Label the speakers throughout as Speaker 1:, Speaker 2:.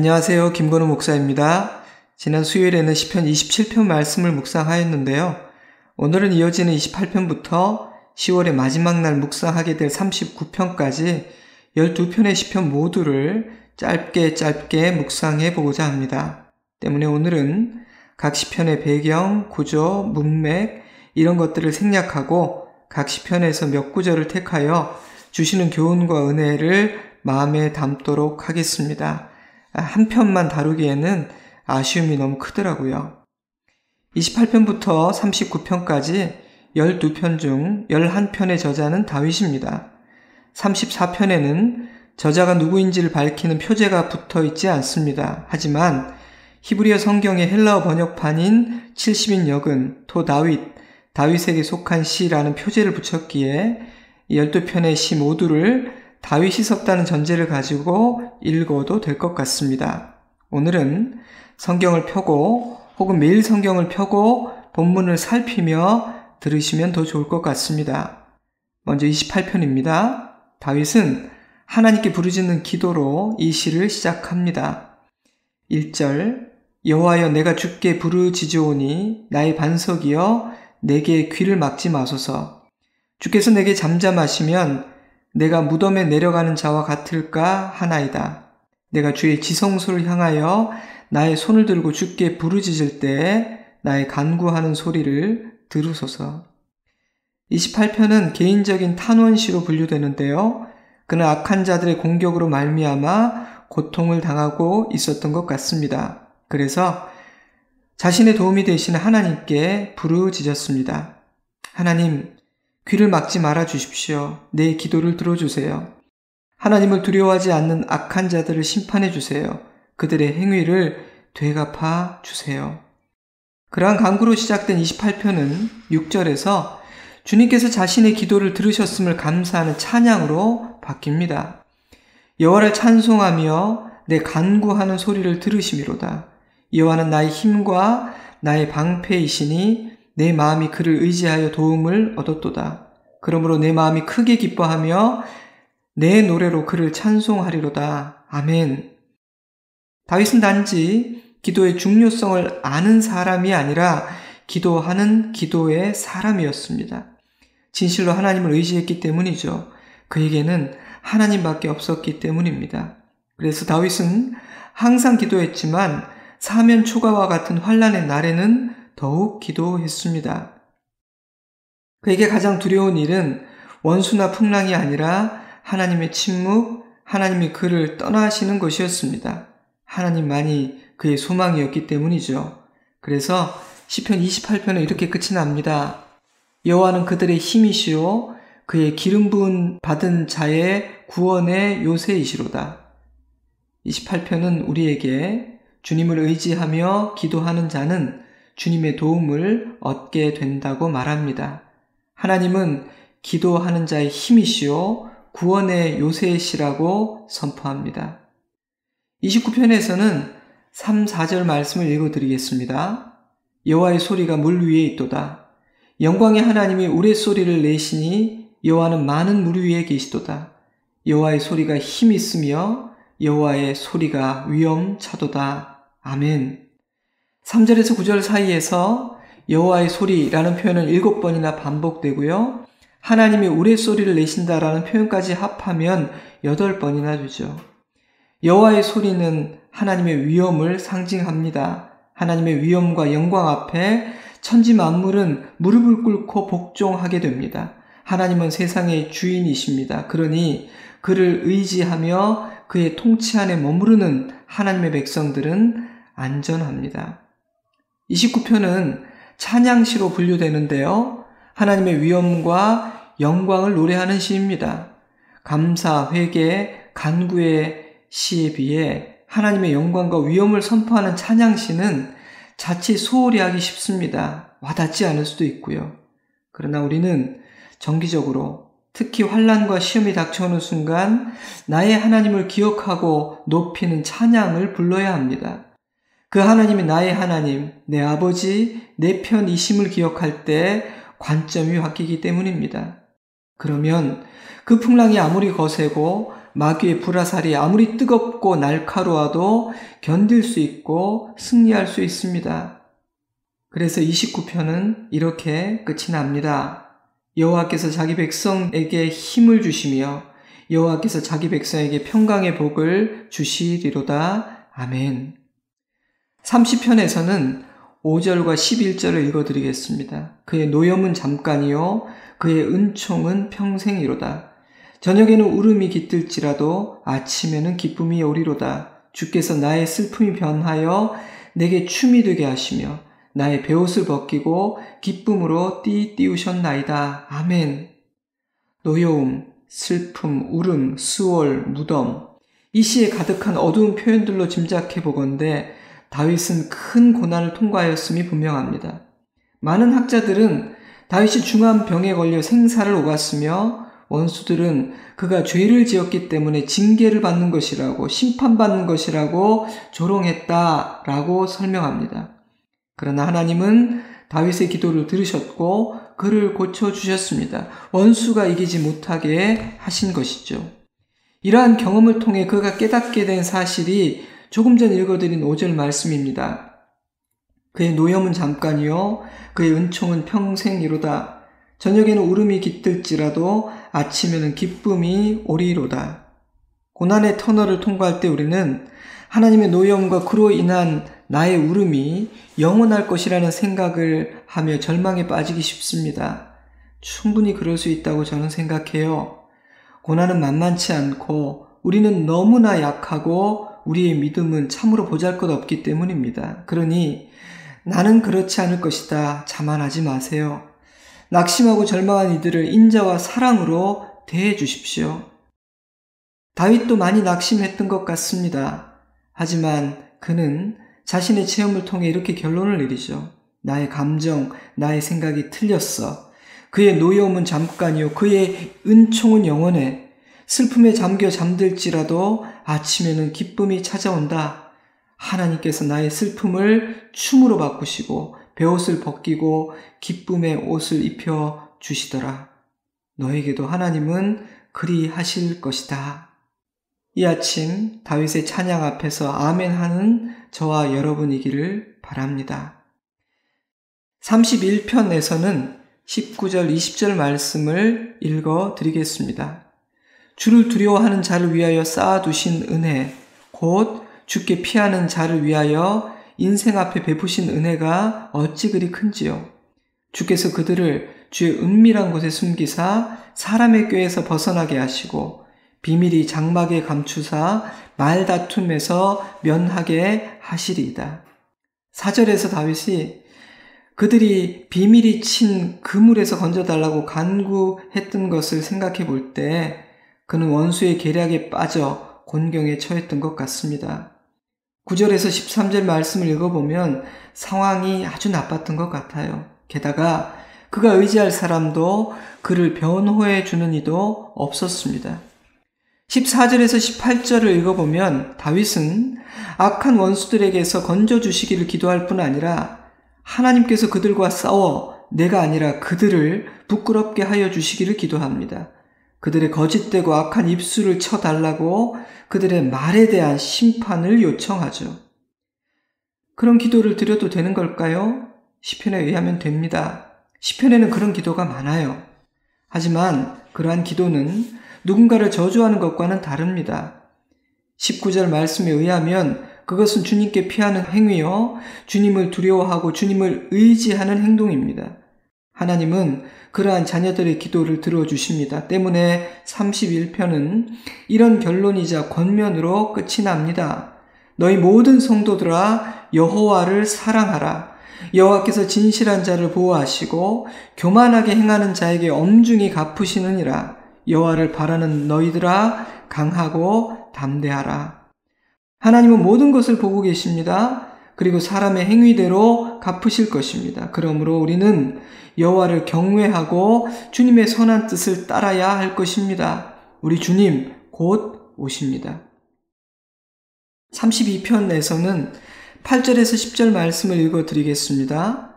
Speaker 1: 안녕하세요. 김건우 목사입니다. 지난 수요일에는 시편 27편 말씀을 묵상하였는데요. 오늘은 이어지는 28편부터 10월의 마지막 날 묵상하게 될 39편까지 12편의 시편 모두를 짧게 묵상해 보고자 합니다. 때문에 오늘은 각 시편의 배경, 구조, 문맥 이런 것들을 생략하고 각 시편에서 몇 구절을 택하여 주시는 교훈과 은혜를 마음에 담도록 하겠습니다. 한 편만 다루기에는 아쉬움이 너무 크더라고요. 28편부터 39편까지 12편 중 11편의 저자는 다윗입니다. 34편에는 저자가 누구인지를 밝히는 표제가 붙어 있지 않습니다. 하지만 히브리어 성경의 헬라어 번역판인 70인 역은 토 다윗에게 속한 시라는 표제를 붙였기에 12편의 시 모두를 다윗이 썼다는 전제를 가지고 읽어도 될 것 같습니다. 오늘은 성경을 펴고 혹은 매일 성경을 펴고 본문을 살피며 들으시면 더 좋을 것 같습니다. 먼저 28편입니다. 다윗은 하나님께 부르짖는 기도로 이 시를 시작합니다. 1절 여호와여 내가 주께 부르짖으오니 나의 반석이여 내게 귀를 막지 마소서. 주께서 내게 잠잠하시면 내가 무덤에 내려가는 자와 같을까 하나이다. 내가 주의 지성소를 향하여 나의 손을 들고 주께 부르짖을 때에 나의 간구하는 소리를 들으소서. 28편은 개인적인 탄원시로 분류되는데요. 그는 악한 자들의 공격으로 말미암아 고통을 당하고 있었던 것 같습니다. 그래서 자신의 도움이 되시는 하나님께 부르짖었습니다. 하나님, 귀를 막지 말아 주십시오. 내 기도를 들어주세요. 하나님을 두려워하지 않는 악한 자들을 심판해 주세요. 그들의 행위를 되갚아 주세요. 그러한 간구로 시작된 28편은 6절에서 주님께서 자신의 기도를 들으셨음을 감사하는 찬양으로 바뀝니다. 여호와를 찬송하며 내 간구하는 소리를 들으심이로다. 여호와는 나의 힘과 나의 방패이시니 내 마음이 그를 의지하여 도움을 얻었도다. 그러므로 내 마음이 크게 기뻐하며 내 노래로 그를 찬송하리로다. 아멘. 다윗은 단지 기도의 중요성을 아는 사람이 아니라 기도하는 기도의 사람이었습니다. 진실로 하나님을 의지했기 때문이죠. 그에게는 하나님밖에 없었기 때문입니다. 그래서 다윗은 항상 기도했지만 사면 초가와 같은 환난의 날에는 더욱 기도했습니다. 그에게 가장 두려운 일은 원수나 풍랑이 아니라 하나님의 침묵, 하나님이 그를 떠나시는 것이었습니다. 하나님만이 그의 소망이었기 때문이죠. 그래서 시편 28편은 이렇게 끝이 납니다. 여호와는 그들의 힘이시오 그의 기름 부은 받은 자의 구원의 요새이시로다. 28편은 우리에게 주님을 의지하며 기도하는 자는 주님의 도움을 얻게 된다고 말합니다. 하나님은 기도하는 자의 힘이시오 구원의 요새시라고 선포합니다. 29편에서는 3, 4절 말씀을 읽어드리겠습니다. 여호와의 소리가 물 위에 있도다. 영광의 하나님이 우레소리를 내시니 여호와는 많은 물 위에 계시도다. 여호와의 소리가 힘 있으며 여호와의 소리가 위엄차도다. 아멘. 3절에서 9절 사이에서 여호와의 소리라는 표현은 7번이나 반복되고요. 하나님이 우레소리를 내신다라는 표현까지 합하면 8번이나 되죠. 여호와의 소리는 하나님의 위엄을 상징합니다. 하나님의 위엄과 영광 앞에 천지 만물은 무릎을 꿇고 복종하게 됩니다. 하나님은 세상의 주인이십니다. 그러니 그를 의지하며 그의 통치 안에 머무르는 하나님의 백성들은 안전합니다. 29편은 찬양시로 분류되는데요. 하나님의 위엄과 영광을 노래하는 시입니다. 감사, 회개, 간구의 시에 비해 하나님의 영광과 위엄을 선포하는 찬양시는 자칫 소홀히 하기 쉽습니다. 와닿지 않을 수도 있고요. 그러나 우리는 정기적으로 특히 환난과 시험이 닥쳐오는 순간 나의 하나님을 기억하고 높이는 찬양을 불러야 합니다. 그 하나님이 나의 하나님, 내 아버지, 내 편이심을 기억할 때 관점이 바뀌기 때문입니다. 그러면 그 풍랑이 아무리 거세고 마귀의 불화살이 아무리 뜨겁고 날카로워도 견딜 수 있고 승리할 수 있습니다. 그래서 29편은 이렇게 끝이 납니다. 여호와께서 자기 백성에게 힘을 주시며 여호와께서 자기 백성에게 평강의 복을 주시리로다. 아멘. 30편에서는 5절과 11절을 읽어드리겠습니다. 그의 노염은 잠깐이요 그의 은총은 평생이로다. 저녁에는 울음이 깃들지라도 아침에는 기쁨이 오리로다. 주께서 나의 슬픔이 변하여 내게 춤이 되게 하시며 나의 베옷을 벗기고 기쁨으로 띠우셨나이다. 아멘. 노여움, 슬픔, 울음, 수월, 무덤. 이 시에 가득한 어두운 표현들로 짐작해 보건대 다윗은 큰 고난을 통과하였음이 분명합니다. 많은 학자들은 다윗이 중한 병에 걸려 생사를 오갔으며 원수들은 그가 죄를 지었기 때문에 징계를 받는 것이라고 심판받는 것이라고 조롱했다라고 설명합니다. 그러나 하나님은 다윗의 기도를 들으셨고 그를 고쳐주셨습니다. 원수가 이기지 못하게 하신 것이죠. 이러한 경험을 통해 그가 깨닫게 된 사실이 조금 전 읽어드린 5절 말씀입니다. 그의 노염은 잠깐이요 그의 은총은 평생이로다. 저녁에는 울음이 깃들지라도 아침에는 기쁨이 오리로다. 고난의 터널을 통과할 때 우리는 하나님의 노염과 그로 인한 나의 울음이 영원할 것이라는 생각을 하며 절망에 빠지기 쉽습니다. 충분히 그럴 수 있다고 저는 생각해요. 고난은 만만치 않고 우리는 너무나 약하고 우리의 믿음은 참으로 보잘것없기 때문입니다. 그러니 나는 그렇지 않을 것이다. 자만하지 마세요. 낙심하고 절망한 이들을 인자와 사랑으로 대해 주십시오. 다윗도 많이 낙심했던 것 같습니다. 하지만 그는 자신의 체험을 통해 이렇게 결론을 내리죠. 나의 감정, 나의 생각이 틀렸어. 그의 노여움은 잠깐이요 그의 은총은 영원해. 슬픔에 잠겨 잠들지라도 아침에는 기쁨이 찾아온다. 하나님께서 나의 슬픔을 춤으로 바꾸시고 베옷을 벗기고 기쁨의 옷을 입혀 주시더라. 너에게도 하나님은 그리 하실 것이다. 이 아침 다윗의 찬양 앞에서 아멘 하는 저와 여러분이기를 바랍니다. 31편에서는 19절 20절 말씀을 읽어 드리겠습니다. 주를 두려워하는 자를 위하여 쌓아두신 은혜, 곧 주께 피하는 자를 위하여 인생 앞에 베푸신 은혜가 어찌 그리 큰지요. 주께서 그들을 주의 은밀한 곳에 숨기사 사람의 꾀에서 벗어나게 하시고 비밀이 장막에 감추사 말다툼에서 면하게 하시리이다. 4절에서 다윗이 그들이 비밀이 친 그물에서 건져달라고 간구했던 것을 생각해 볼 때 그는 원수의 계략에 빠져 곤경에 처했던 것 같습니다. 9절에서 13절 말씀을 읽어보면 상황이 아주 나빴던 것 같아요. 게다가 그가 의지할 사람도 그를 변호해 주는 이도 없었습니다. 14절에서 18절을 읽어보면 다윗은 악한 원수들에게서 건져주시기를 기도할 뿐 아니라 하나님께서 그들과 싸워 내가 아니라 그들을 부끄럽게 하여 주시기를 기도합니다. 그들의 거짓되고 악한 입술을 쳐달라고 그들의 말에 대한 심판을 요청하죠. 그런 기도를 드려도 되는 걸까요? 시편에 의하면 됩니다. 시편에는 그런 기도가 많아요. 하지만 그러한 기도는 누군가를 저주하는 것과는 다릅니다. 19절 말씀에 의하면 그것은 주님께 피하는 행위요, 주님을 두려워하고 주님을 의지하는 행동입니다. 하나님은 그러한 자녀들의 기도를 들어주십니다. 때문에 31편은 이런 결론이자 권면으로 끝이 납니다. 너희 모든 성도들아 여호와를 사랑하라. 여호와께서 진실한 자를 보호하시고 교만하게 행하는 자에게 엄중히 갚으시느니라. 여호와를 바라는 너희들아 강하고 담대하라. 하나님은 모든 것을 보고 계십니다. 그리고 사람의 행위대로 갚으실 것입니다. 그러므로 우리는 여호와를 경외하고 주님의 선한 뜻을 따라야 할 것입니다. 우리 주님 곧 오십니다. 32편에서는 8절에서 10절 말씀을 읽어드리겠습니다.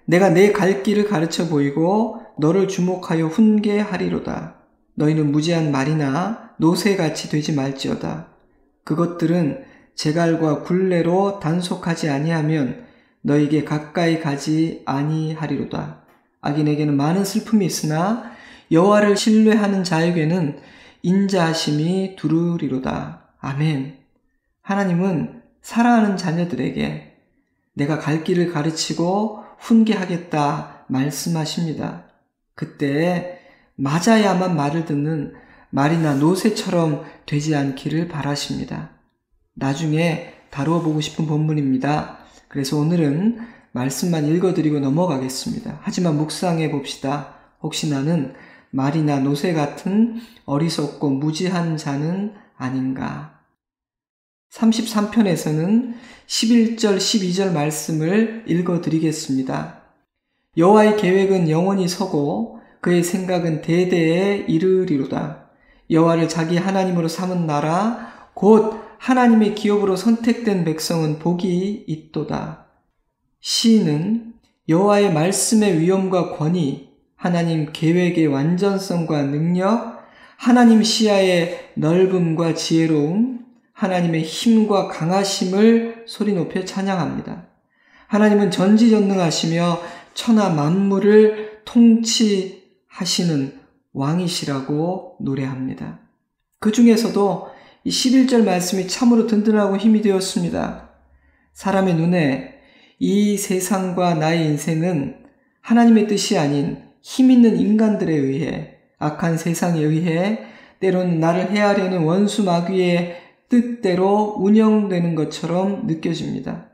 Speaker 1: 내가 내 갈 길을 가르쳐 보이고 너를 주목하여 훈계하리로다. 너희는 무지한 말이나 노새같이 되지 말지어다. 그것들은 재갈과 굴레로 단속하지 아니하면 너에게 가까이 가지 아니하리로다. 악인에게는 많은 슬픔이 있으나 여호와를 신뢰하는 자에게는 인자하심이 두루리로다. 아멘. 하나님은 사랑하는 자녀들에게 내가 갈 길을 가르치고 훈계하겠다 말씀하십니다. 그때 맞아야만 말을 듣는 말이나 노새처럼 되지 않기를 바라십니다. 나중에 다루어 보고 싶은 본문입니다. 그래서 오늘은 말씀만 읽어드리고 넘어가겠습니다. 하지만 묵상해 봅시다. 혹시 나는 말이나 노새 같은 어리석고 무지한 자는 아닌가? 33편에서는 11절, 12절 말씀을 읽어드리겠습니다. 여호와의 계획은 영원히 서고 그의 생각은 대대에 이르리로다. 여호와를 자기 하나님으로 삼은 나라 곧 하나님의 기업으로 선택된 백성은 복이 있도다. 시인은 여호와의 말씀의 위엄과 권위, 하나님 계획의 완전성과 능력, 하나님 시야의 넓음과 지혜로움, 하나님의 힘과 강하심을 소리 높여 찬양합니다. 하나님은 전지전능하시며 천하 만물을 통치하시는 왕이시라고 노래합니다. 그 중에서도 이 11절 말씀이 참으로 든든하고 힘이 되었습니다. 사람의 눈에 이 세상과 나의 인생은 하나님의 뜻이 아닌 힘있는 인간들에 의해, 악한 세상에 의해 때로는 나를 해하려는 원수 마귀의 뜻대로 운영되는 것처럼 느껴집니다.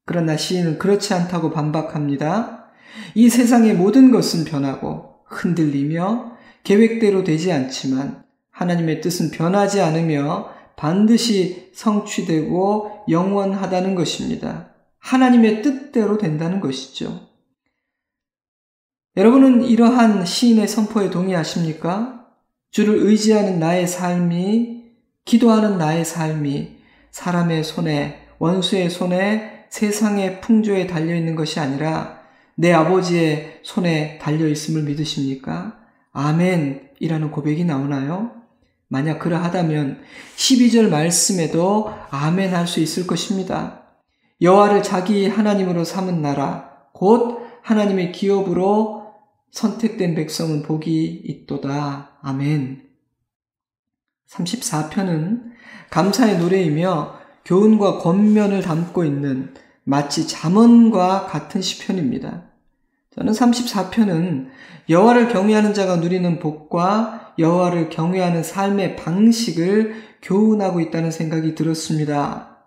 Speaker 1: 그러나 시인은 그렇지 않다고 반박합니다. 이 세상의 모든 것은 변하고 흔들리며 계획대로 되지 않지만 하나님의 뜻은 변하지 않으며 반드시 성취되고 영원하다는 것입니다. 하나님의 뜻대로 된다는 것이죠. 여러분은 이러한 시인의 선포에 동의하십니까? 주를 의지하는 나의 삶이, 기도하는 나의 삶이 사람의 손에, 원수의 손에, 세상의 풍조에 달려있는 것이 아니라 내 아버지의 손에 달려있음을 믿으십니까? 아멘이라는 고백이 나오나요? 만약 그러하다면 12절 말씀에도 아멘 할 수 있을 것입니다. 여호와를 자기 하나님으로 삼은 나라 곧 하나님의 기업으로 선택된 백성은 복이 있도다. 아멘. 34편은 감사의 노래이며 교훈과 권면을 담고 있는 마치 잠언과 같은 시편입니다. 저는 34편은 여호와를 경외하는 자가 누리는 복과 여호와를 경외하는 삶의 방식을 교훈하고 있다는 생각이 들었습니다.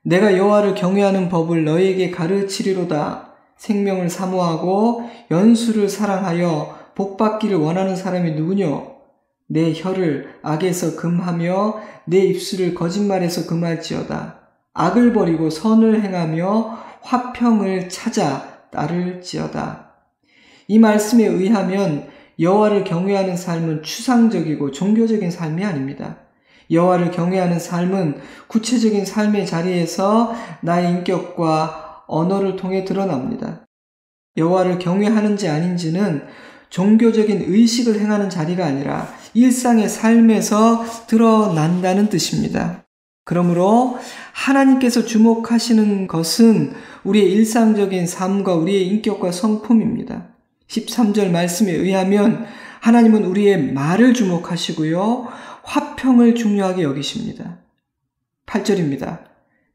Speaker 1: 내가 여호와를 경외하는 법을 너희에게 가르치리로다. 생명을 사모하고 연수를 사랑하여 복받기를 원하는 사람이 누구뇨? 내 혀를 악에서 금하며 내 입술을 거짓말에서 금할지어다. 악을 버리고 선을 행하며 화평을 찾아 따를지어다. 이 말씀에 의하면 여호와를 경외하는 삶은 추상적이고 종교적인 삶이 아닙니다. 여호와를 경외하는 삶은 구체적인 삶의 자리에서 나의 인격과 언어를 통해 드러납니다. 여호와를 경외하는지 아닌지는 종교적인 의식을 행하는 자리가 아니라 일상의 삶에서 드러난다는 뜻입니다. 그러므로 하나님께서 주목하시는 것은 우리의 일상적인 삶과 우리의 인격과 성품입니다. 13절 말씀에 의하면 하나님은 우리의 말을 주목하시고요. 화평을 중요하게 여기십니다. 8절입니다.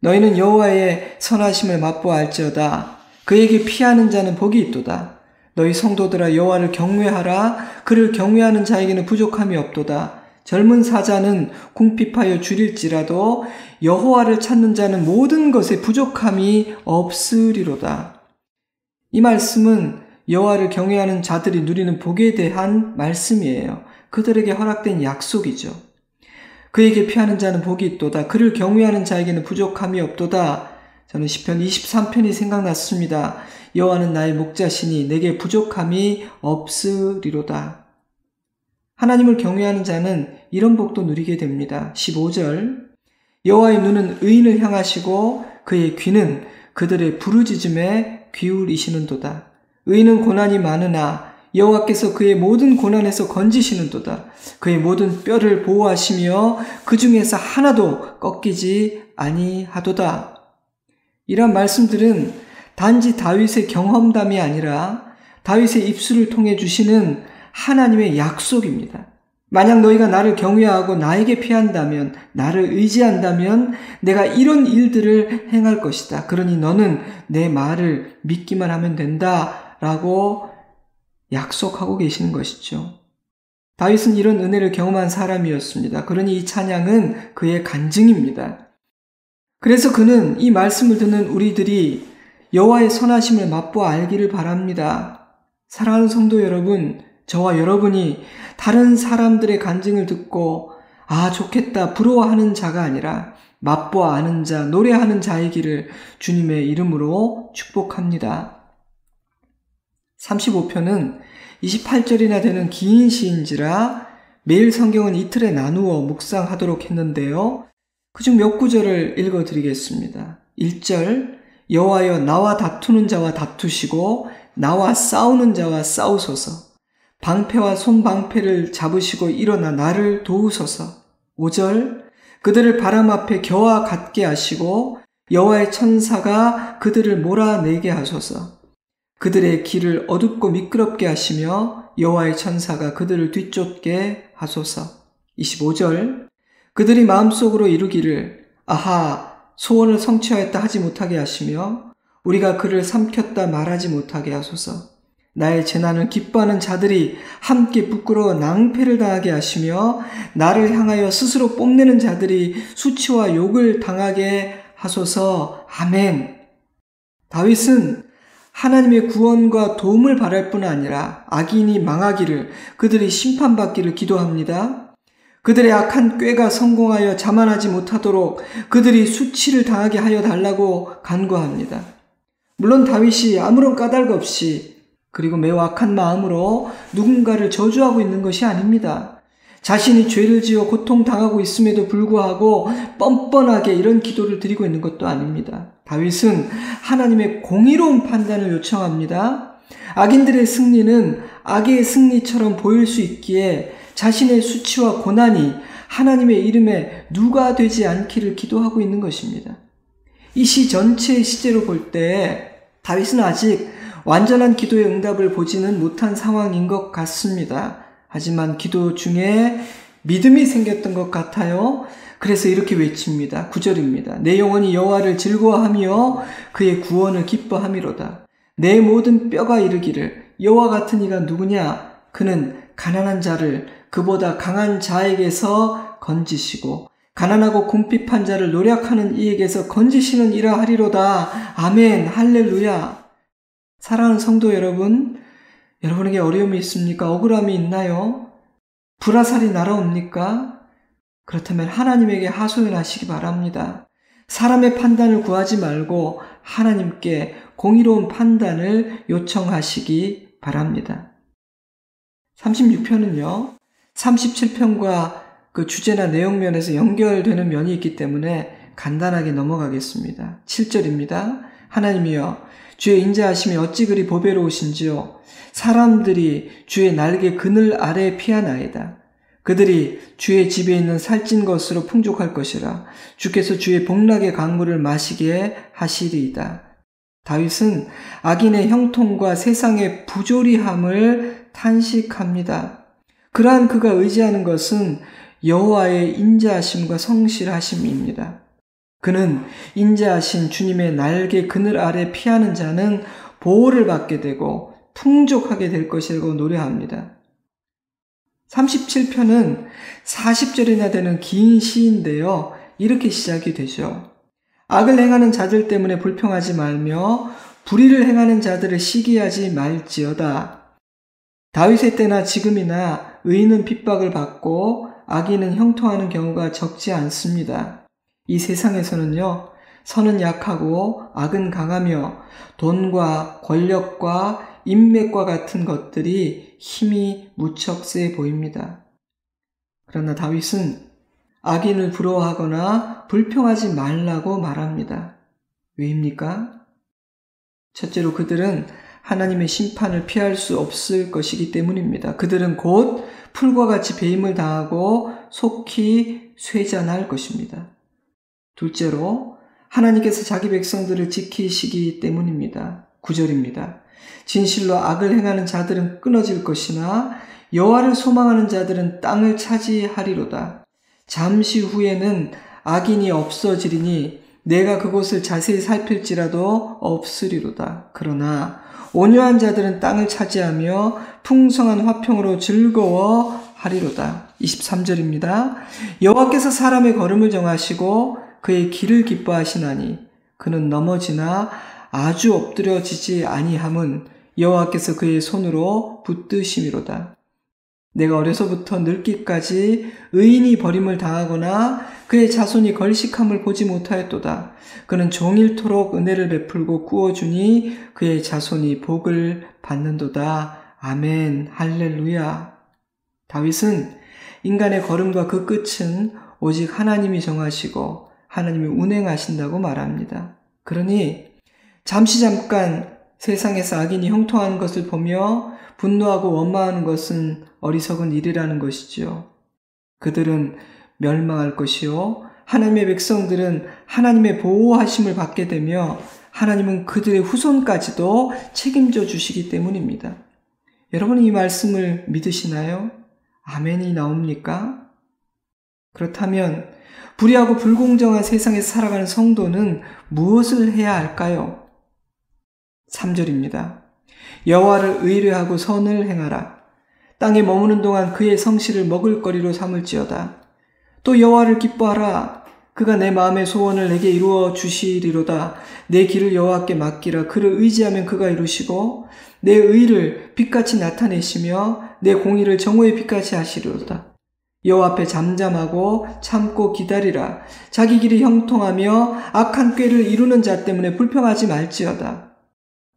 Speaker 1: 너희는 여호와의 선하심을 맛보알지어다. 그에게 피하는 자는 복이 있도다. 너희 성도들아 여호와를 경외하라. 그를 경외하는 자에게는 부족함이 없도다. 젊은 사자는 궁핍하여 줄일지라도 여호와를 찾는 자는 모든 것에 부족함이 없으리로다. 이 말씀은 여호와를 경외하는 자들이 누리는 복에 대한 말씀이에요. 그들에게 허락된 약속이죠. 그에게 피하는 자는 복이 있도다. 그를 경외하는 자에게는 부족함이 없도다. 저는 시편 23편이 생각났습니다. 여호와는 나의 목자시니 내게 부족함이 없으리로다. 하나님을 경외하는 자는 이런 복도 누리게 됩니다. 15절 여호와의 눈은 의인을 향하시고 그의 귀는 그들의 부르짖음에 기울이시는도다. 의인은 고난이 많으나 여호와께서 그의 모든 고난에서 건지시는도다. 그의 모든 뼈를 보호하시며 그 중에서 하나도 꺾이지 아니하도다. 이런 말씀들은 단지 다윗의 경험담이 아니라 다윗의 입술을 통해 주시는 하나님의 약속입니다. 만약 너희가 나를 경외하고 나에게 피한다면, 나를 의지한다면 내가 이런 일들을 행할 것이다. 그러니 너는 내 말을 믿기만 하면 된다. 라고 약속하고 계시는 것이죠. 다윗은 이런 은혜를 경험한 사람이었습니다. 그러니 이 찬양은 그의 간증입니다. 그래서 그는 이 말씀을 듣는 우리들이 여호와의 선하심을 맛보아 알기를 바랍니다. 사랑하는 성도 여러분, 저와 여러분이 다른 사람들의 간증을 듣고 좋겠다 부러워하는 자가 아니라 맛보아 아는 자, 노래하는 자이기를 주님의 이름으로 축복합니다. 35편은 28절이나 되는 긴 시인지라 매일 성경은 이틀에 나누어 묵상하도록 했는데요. 그중 몇 구절을 읽어드리겠습니다. 1절, 여호와여 나와 다투는 자와 다투시고 나와 싸우는 자와 싸우소서. 방패와 손방패를 잡으시고 일어나 나를 도우소서. 5절, 그들을 바람 앞에 겨와 같게 하시고 여호와의 천사가 그들을 몰아내게 하소서. 그들의 길을 어둡고 미끄럽게 하시며 여호와의 천사가 그들을 뒤쫓게 하소서. 25절, 그들이 마음속으로 이루기를 소원을 성취하였다 하지 못하게 하시며 우리가 그를 삼켰다 말하지 못하게 하소서. 나의 재난을 기뻐하는 자들이 함께 부끄러워 낭패를 당하게 하시며 나를 향하여 스스로 뽐내는 자들이 수치와 욕을 당하게 하소서. 아멘. 다윗은 하나님의 구원과 도움을 바랄 뿐 아니라 악인이 망하기를, 그들이 심판받기를 기도합니다. 그들의 악한 꾀가 성공하여 자만하지 못하도록 그들이 수치를 당하게 하여 달라고 간구합니다. 물론 다윗이 아무런 까닭 없이 그리고 매우 악한 마음으로 누군가를 저주하고 있는 것이 아닙니다. 자신이 죄를 지어 고통당하고 있음에도 불구하고 뻔뻔하게 이런 기도를 드리고 있는 것도 아닙니다. 다윗은 하나님의 공의로운 판단을 요청합니다. 악인들의 승리는 악의 승리처럼 보일 수 있기에 자신의 수치와 고난이 하나님의 이름에 누가 되지 않기를 기도하고 있는 것입니다. 이 시 전체의 시제로 볼 때 다윗은 아직 완전한 기도의 응답을 보지는 못한 상황인 것 같습니다. 하지만 기도 중에 믿음이 생겼던 것 같아요. 그래서 이렇게 외칩니다. 9절입니다. 내 영혼이 여호와를 즐거워하며 그의 구원을 기뻐함이로다. 내 모든 뼈가 이르기를 여호와 같은 이가 누구냐? 그는 가난한 자를 그보다 강한 자에게서 건지시고 가난하고 궁핍한 자를 노력하는 이에게서 건지시는 이라 하리로다. 아멘. 할렐루야. 사랑하는 성도 여러분, 여러분에게 어려움이 있습니까? 억울함이 있나요? 불화살이 날아옵니까? 그렇다면 하나님에게 하소연하시기 바랍니다. 사람의 판단을 구하지 말고 하나님께 공의로운 판단을 요청하시기 바랍니다. 36편은요, 37편과 그 주제나 내용 면에서 연결되는 면이 있기 때문에 간단하게 넘어가겠습니다. 7절입니다. 하나님이여 주의 인자하심이 어찌 그리 보배로우신지요. 사람들이 주의 날개 그늘 아래 피하나이다. 그들이 주의 집에 있는 살찐 것으로 풍족할 것이라. 주께서 주의 복락의 강물을 마시게 하시리이다. 다윗은 악인의 형통과 세상의 부조리함을 탄식합니다. 그러한 그가 의지하는 것은 여호와의 인자하심과 성실하심입니다. 그는 인자하신 주님의 날개 그늘 아래 피하는 자는 보호를 받게 되고 풍족하게 될 것이라고 노래합니다. 37편은 40절이나 되는 긴 시인데요. 이렇게 시작이 되죠. 악을 행하는 자들 때문에 불평하지 말며 불의를 행하는 자들을 시기하지 말지어다. 다윗의 때나 지금이나 의인은 핍박을 받고 악인은 형통하는 경우가 적지 않습니다. 이 세상에서는요, 선은 약하고 악은 강하며 돈과 권력과 인맥과 같은 것들이 힘이 무척 세 보입니다. 그러나 다윗은 악인을 부러워하거나 불평하지 말라고 말합니다. 왜입니까? 첫째로 그들은 하나님의 심판을 피할 수 없을 것이기 때문입니다. 그들은 곧 풀과 같이 배임을 당하고 속히 쇠잔할 것입니다. 둘째로 하나님께서 자기 백성들을 지키시기 때문입니다. 9절입니다. 진실로 악을 행하는 자들은 끊어질 것이나 여호와를 소망하는 자들은 땅을 차지하리로다. 잠시 후에는 악인이 없어지리니 내가 그곳을 자세히 살필지라도 없으리로다. 그러나 온유한 자들은 땅을 차지하며 풍성한 화평으로 즐거워하리로다. 23절입니다. 여호와께서 사람의 걸음을 정하시고 그의 길을 기뻐하시나니 그는 넘어지나 아주 엎드려지지 아니함은 여호와께서 그의 손으로 붙드심이로다. 내가 어려서부터 늙기까지 의인이 버림을 당하거나 그의 자손이 걸식함을 보지 못하였도다. 그는 종일토록 은혜를 베풀고 꾸어주니 그의 자손이 복을 받는도다. 아멘. 할렐루야. 다윗은 인간의 걸음과 그 끝은 오직 하나님이 정하시고 하나님이 운행하신다고 말합니다. 그러니 잠깐 세상에서 악인이 형통하는 것을 보며 분노하고 원망하는 것은 어리석은 일이라는 것이죠. 그들은 멸망할 것이요 하나님의 백성들은 하나님의 보호하심을 받게 되며 하나님은 그들의 후손까지도 책임져 주시기 때문입니다. 여러분은 이 말씀을 믿으시나요? 아멘이 나옵니까? 그렇다면 불의하고 불공정한 세상에서 살아가는 성도는 무엇을 해야 할까요? 3절입니다. 여호와를 의뢰하고 선을 행하라. 땅에 머무는 동안 그의 성실을 먹을거리로 삼을지어다. 또 여호와를 기뻐하라. 그가 내 마음의 소원을 내게 이루어 주시리로다. 내 길을 여호와께 맡기라. 그를 의지하면 그가 이루시고 내 의를 빛같이 나타내시며 내 공의를 정오의 빛같이 하시리로다. 여호와 앞에 잠잠하고 참고 기다리라. 자기 길이 형통하며 악한 꾀를 이루는 자 때문에 불평하지 말지어다.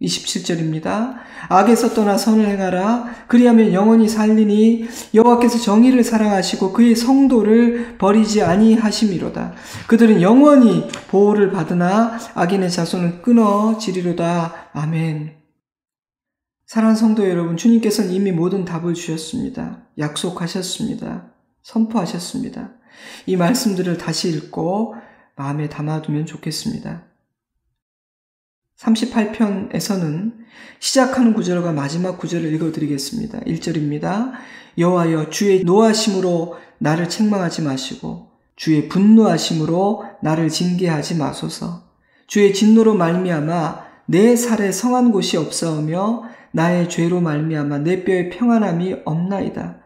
Speaker 1: 27절입니다. 악에서 떠나 선을 행하라. 그리하면 영원히 살리니 여호와께서 정의를 사랑하시고 그의 성도를 버리지 아니하심이로다. 그들은 영원히 보호를 받으나 악인의 자손은 끊어지리로다. 아멘. 사랑하는 성도 여러분, 주님께서는 이미 모든 답을 주셨습니다. 약속하셨습니다. 선포하셨습니다. 이 말씀들을 다시 읽고 마음에 담아두면 좋겠습니다. 38편에서는 시작하는 구절과 마지막 구절을 읽어드리겠습니다. 1절입니다. 여호와여 주의 노하심으로 나를 책망하지 마시고 주의 분노하심으로 나를 징계하지 마소서. 주의 진노로 말미암아 내 살에 성한 곳이 없사오며 나의 죄로 말미암아 내 뼈에 평안함이 없나이다.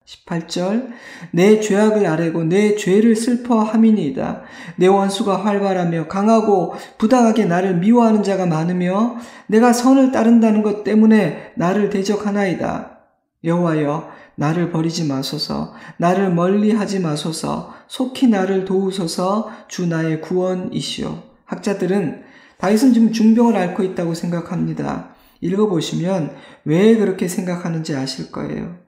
Speaker 1: 18절 내 죄악을 아뢰고 내 죄를 슬퍼함이니이다. 내 원수가 활발하며 강하고 부당하게 나를 미워하는 자가 많으며 내가 선을 따른다는 것 때문에 나를 대적하나이다. 여호와여 나를 버리지 마소서. 나를 멀리하지 마소서. 속히 나를 도우소서. 주 나의 구원이시오. 학자들은 다윗은 지금 중병을 앓고 있다고 생각합니다. 읽어보시면 왜 그렇게 생각하는지 아실 거예요.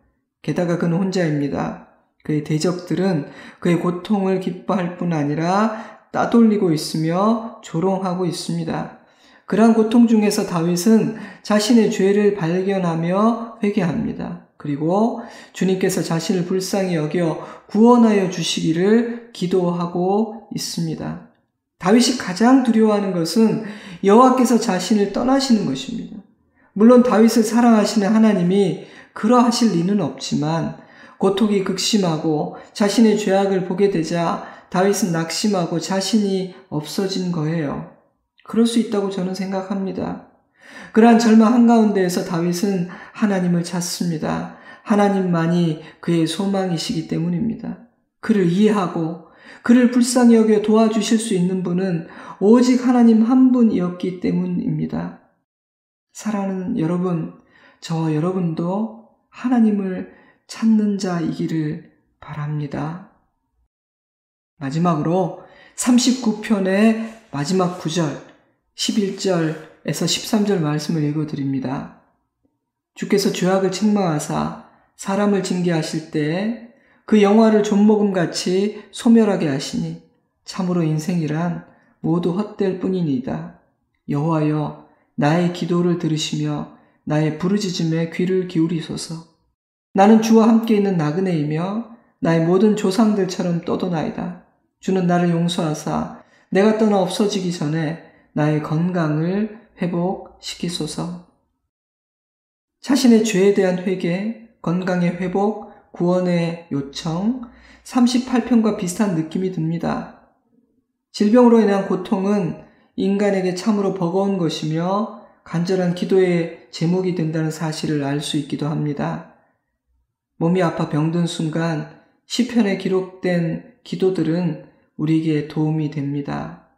Speaker 1: 게다가 그는 혼자입니다. 그의 대적들은 그의 고통을 기뻐할 뿐 아니라 따돌리고 있으며 조롱하고 있습니다. 그러한 고통 중에서 다윗은 자신의 죄를 발견하며 회개합니다. 그리고 주님께서 자신을 불쌍히 여겨 구원하여 주시기를 기도하고 있습니다. 다윗이 가장 두려워하는 것은 여호와께서 자신을 떠나시는 것입니다. 물론 다윗을 사랑하시는 하나님이 그러하실 리는 없지만 고통이 극심하고 자신의 죄악을 보게 되자 다윗은 낙심하고 자신이 없어진 거예요. 그럴 수 있다고 저는 생각합니다. 그러한 절망 한가운데에서 다윗은 하나님을 찾습니다. 하나님만이 그의 소망이시기 때문입니다. 그를 이해하고 그를 불쌍히 여겨 도와주실 수 있는 분은 오직 하나님 한 분이었기 때문입니다. 사랑하는 여러분, 저와 여러분도 하나님을 찾는 자이기를 바랍니다. 마지막으로 39편의 마지막 9절, 11절에서 13절 말씀을 읽어드립니다. 주께서 죄악을 책망하사 사람을 징계하실 때에 그 영화를 좀먹음같이 소멸하게 하시니 참으로 인생이란 모두 헛될 뿐이니이다. 여호와여 나의 기도를 들으시며 나의 부르짖음에 귀를 기울이소서. 나는 주와 함께 있는 나그네이며 나의 모든 조상들처럼 떠도나이다. 주는 나를 용서하사 내가 떠나 없어지기 전에 나의 건강을 회복시키소서. 자신의 죄에 대한 회개, 건강의 회복, 구원의 요청, 38편과 비슷한 느낌이 듭니다. 질병으로 인한 고통은 인간에게 참으로 버거운 것이며 간절한 기도의 제목이 된다는 사실을 알 수 있기도 합니다. 몸이 아파 병든 순간 시편에 기록된 기도들은 우리에게 도움이 됩니다.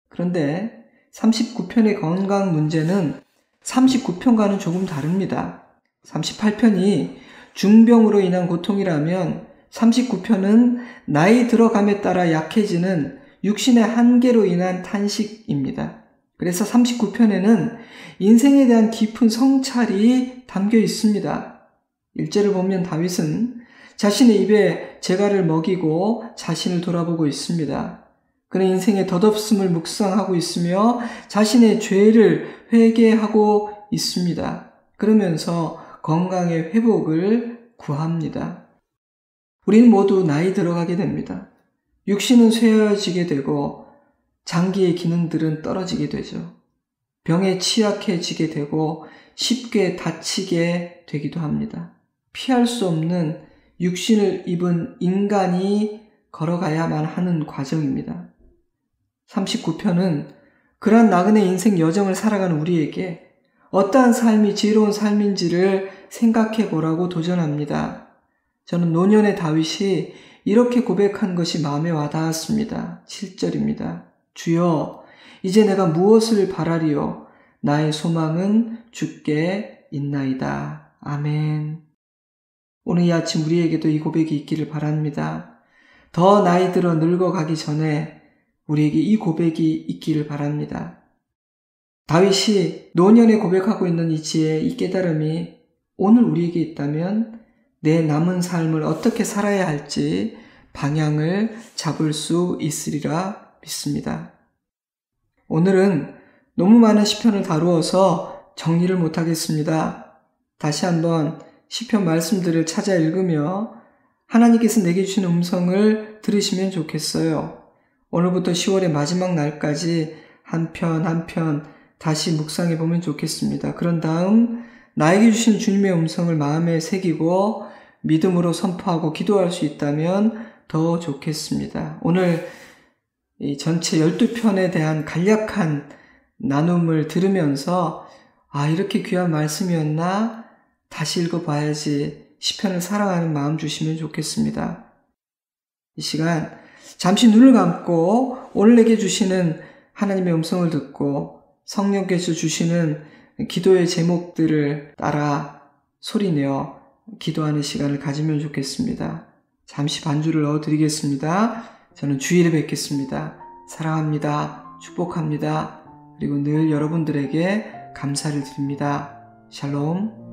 Speaker 1: 그런데 39편의 건강 문제는 39편과는 조금 다릅니다. 38편이 중병으로 인한 고통이라면 39편은 나이 들어감에 따라 약해지는 육신의 한계로 인한 탄식입니다. 그래서 39편에는 인생에 대한 깊은 성찰이 담겨 있습니다. 1절을 보면 다윗은 자신의 입에 재갈을 먹이고 자신을 돌아보고 있습니다. 그는 인생의 덧없음을 묵상하고 있으며 자신의 죄를 회개하고 있습니다. 그러면서 건강의 회복을 구합니다. 우리는 모두 나이 들어가게 됩니다. 육신은 쇠해지게 되고 장기의 기능들은 떨어지게 되죠. 병에 취약해지게 되고 쉽게 다치게 되기도 합니다. 피할 수 없는 육신을 입은 인간이 걸어가야만 하는 과정입니다. 39편은 그러한 나그네 인생 여정을 살아가는 우리에게 어떠한 삶이 지혜로운 삶인지를 생각해 보라고 도전합니다. 저는 노년의 다윗이 이렇게 고백한 것이 마음에 와닿았습니다. 7절입니다. 주여, 이제 내가 무엇을 바라리요? 나의 소망은 주께 있나이다. 아멘. 오늘 이 아침 우리에게도 이 고백이 있기를 바랍니다. 더 나이 들어 늙어가기 전에 우리에게 이 고백이 있기를 바랍니다. 다윗이 노년에 고백하고 있는 이 지혜, 이 깨달음이 오늘 우리에게 있다면 내 남은 삶을 어떻게 살아야 할지 방향을 잡을 수 있으리라 믿습니다. 오늘은 너무 많은 시편을 다루어서 정리를 못하겠습니다. 다시 한번 시편 말씀들을 찾아 읽으며 하나님께서 내게 주신 음성을 들으시면 좋겠어요. 오늘부터 10월의 마지막 날까지 한 편 한 편 다시 묵상해 보면 좋겠습니다. 그런 다음 나에게 주신 주님의 음성을 마음에 새기고 믿음으로 선포하고 기도할 수 있다면 더 좋겠습니다. 오늘 이 전체 12편에 대한 간략한 나눔을 들으면서 이렇게 귀한 말씀이었나? 다시 읽어봐야지 시편을 사랑하는 마음 주시면 좋겠습니다. 이 시간 잠시 눈을 감고 오늘 내게 주시는 하나님의 음성을 듣고 성령께서 주시는 기도의 제목들을 따라 소리내어 기도하는 시간을 가지면 좋겠습니다. 잠시 반주를 넣어드리겠습니다. 저는 주일에 뵙겠습니다. 사랑합니다. 축복합니다. 그리고 늘 여러분들에게 감사를 드립니다. 샬롬.